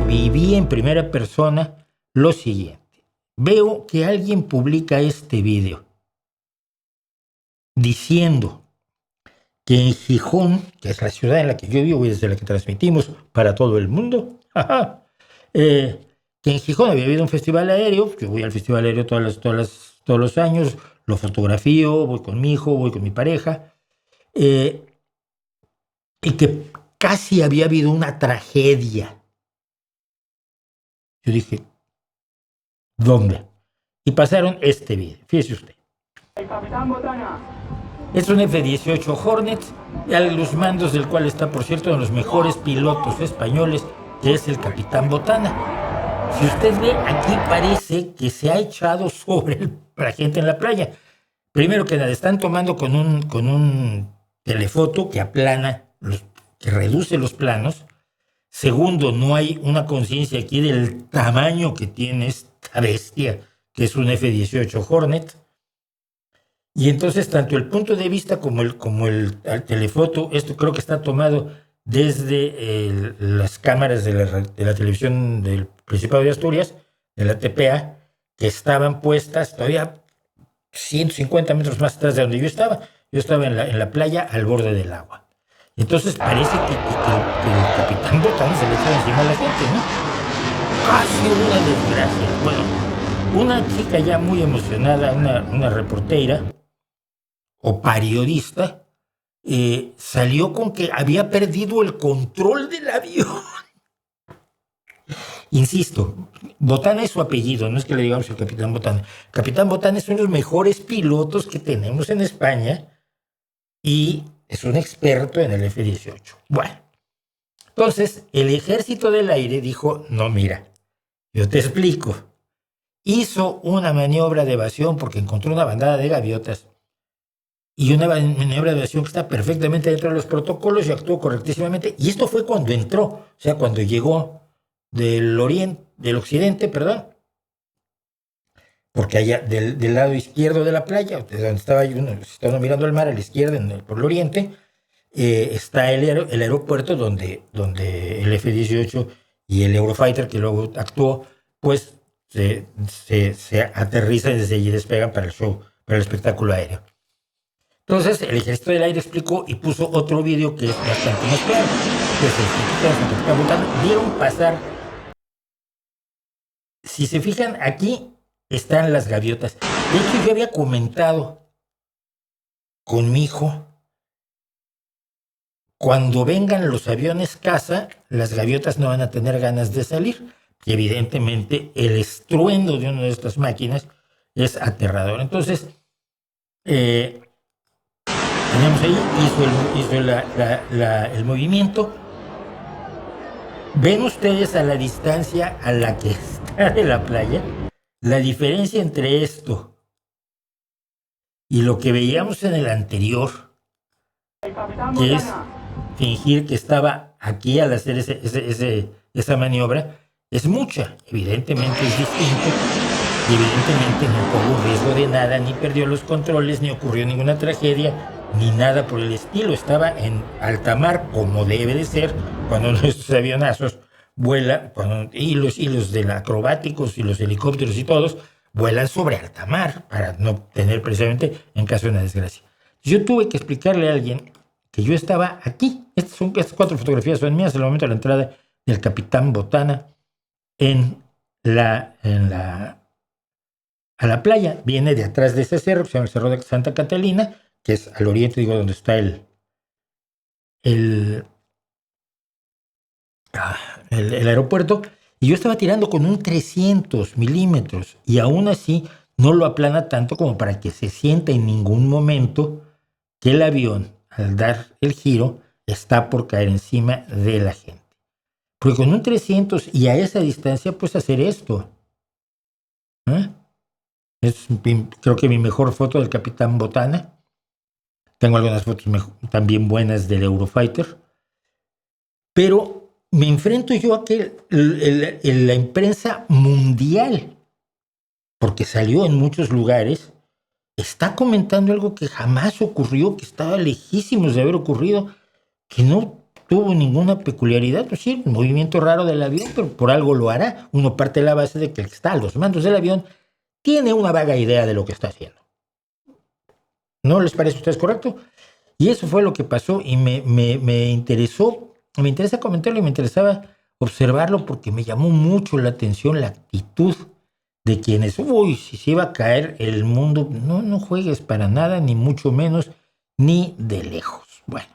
viví en primera persona lo siguiente. Veo que alguien publica este video diciendo que en Gijón, que es la ciudad en la que yo vivo y desde la que transmitimos para todo el mundo, que en Gijón había habido un festival aéreo. Yo voy al festival aéreo todos los años, lo fotografío, voy con mi hijo, voy con mi pareja, y que casi había habido una tragedia. Yo dije, ¿dónde? Y pasaron este video, fíjese usted. El Capitán Botana. Es un F-18 Hornet, a los mandos del cual está, por cierto, uno de los mejores pilotos españoles, que es el Capitán Botana. Si usted ve, aquí parece que se ha echado sobre la gente en la playa. Primero que nada, están tomando con un telefoto que aplana, que reduce los planos. Segundo, no hay una conciencia aquí del tamaño que tiene esta bestia, que es un F-18 Hornet. Y entonces, tanto el punto de vista como el telefoto, esto creo que está tomado desde las cámaras de la televisión del Principado de Asturias, de la TPA, que estaban puestas todavía 150 metros más atrás de donde yo estaba. Yo estaba en la playa al borde del agua. Entonces parece que el Capitán Botana se le echa encima a la gente, ¿no? Casi una desgracia. Bueno, una chica ya muy emocionada, una reportera o periodista, salió con que había perdido el control del avión. Insisto, Botana es su apellido, no es que le digamos el Capitán Botana. Capitán Botana es uno de los mejores pilotos que tenemos en España y es un experto en el F-18. Bueno, entonces el Ejército del Aire dijo, no, mira, yo te explico. Hizo una maniobra de evasión porque encontró una bandada de gaviotas y una maniobra de evasión que está perfectamente dentro de los protocolos y actuó correctísimamente. Y esto fue cuando entró, o sea, cuando llegó del occidente, porque allá del lado izquierdo de la playa, donde estaba mirando el mar a la izquierda, por el oriente, está el aeropuerto donde el F-18 y el Eurofighter, que luego actuó, pues se aterrizan y desde allí despegan para el show, para el espectáculo aéreo. Entonces, el Ejército del Aire explicó y puso otro video que es bastante más claro, que es el Capitán Botana. Vieron pasar. Si se fijan, aquí están las gaviotas. De hecho, yo había comentado con mi hijo, cuando vengan los aviones caza, las gaviotas no van a tener ganas de salir. Y evidentemente, el estruendo de una de estas máquinas es aterrador. Entonces, tenemos ahí, hizo el movimiento. ¿Ven ustedes a la distancia a la que está de la playa? La diferencia entre esto y lo que veíamos en el anterior, que es fingir que estaba aquí al hacer esa maniobra, es mucha. Evidentemente es distinto y evidentemente no corrió riesgo de nada, ni perdió los controles, ni ocurrió ninguna tragedia, ni nada por el estilo. Estaba en alta mar, como debe de ser cuando nuestros avionazos vuelan, y los de acrobáticos y los helicópteros y todos vuelan sobre alta mar para no tener precisamente en caso de una desgracia. Yo tuve que explicarle a alguien que yo estaba aquí. Estas 4 fotografías son mías en el momento de la entrada del Capitán Botana a la playa. Viene de atrás de ese cerro, que se llama el Cerro de Santa Catalina, que es al oriente, donde está el aeropuerto, y yo estaba tirando con un 300 milímetros, y aún así no lo aplana tanto como para que se sienta en ningún momento que el avión, al dar el giro, está por caer encima de la gente. Porque con un 300 y a esa distancia, pues hacer esto. Es, creo que mi mejor foto del Capitán Botana. Tengo algunas fotos también buenas del Eurofighter. Pero me enfrento yo a que la imprensa mundial, porque salió en muchos lugares, está comentando algo que jamás ocurrió, que estaba lejísimos de haber ocurrido, que no tuvo ninguna peculiaridad. Pues sí, un movimiento raro del avión, pero por algo lo hará. Uno parte de la base de que el que está a los mandos del avión tiene una vaga idea de lo que está haciendo. ¿No les parece a ustedes correcto? Y eso fue lo que pasó y me interesó, me interesa comentarlo y me interesaba observarlo porque me llamó mucho la atención la actitud de quienes, si se iba a caer el mundo, no juegues para nada, ni mucho menos, ni de lejos. Bueno,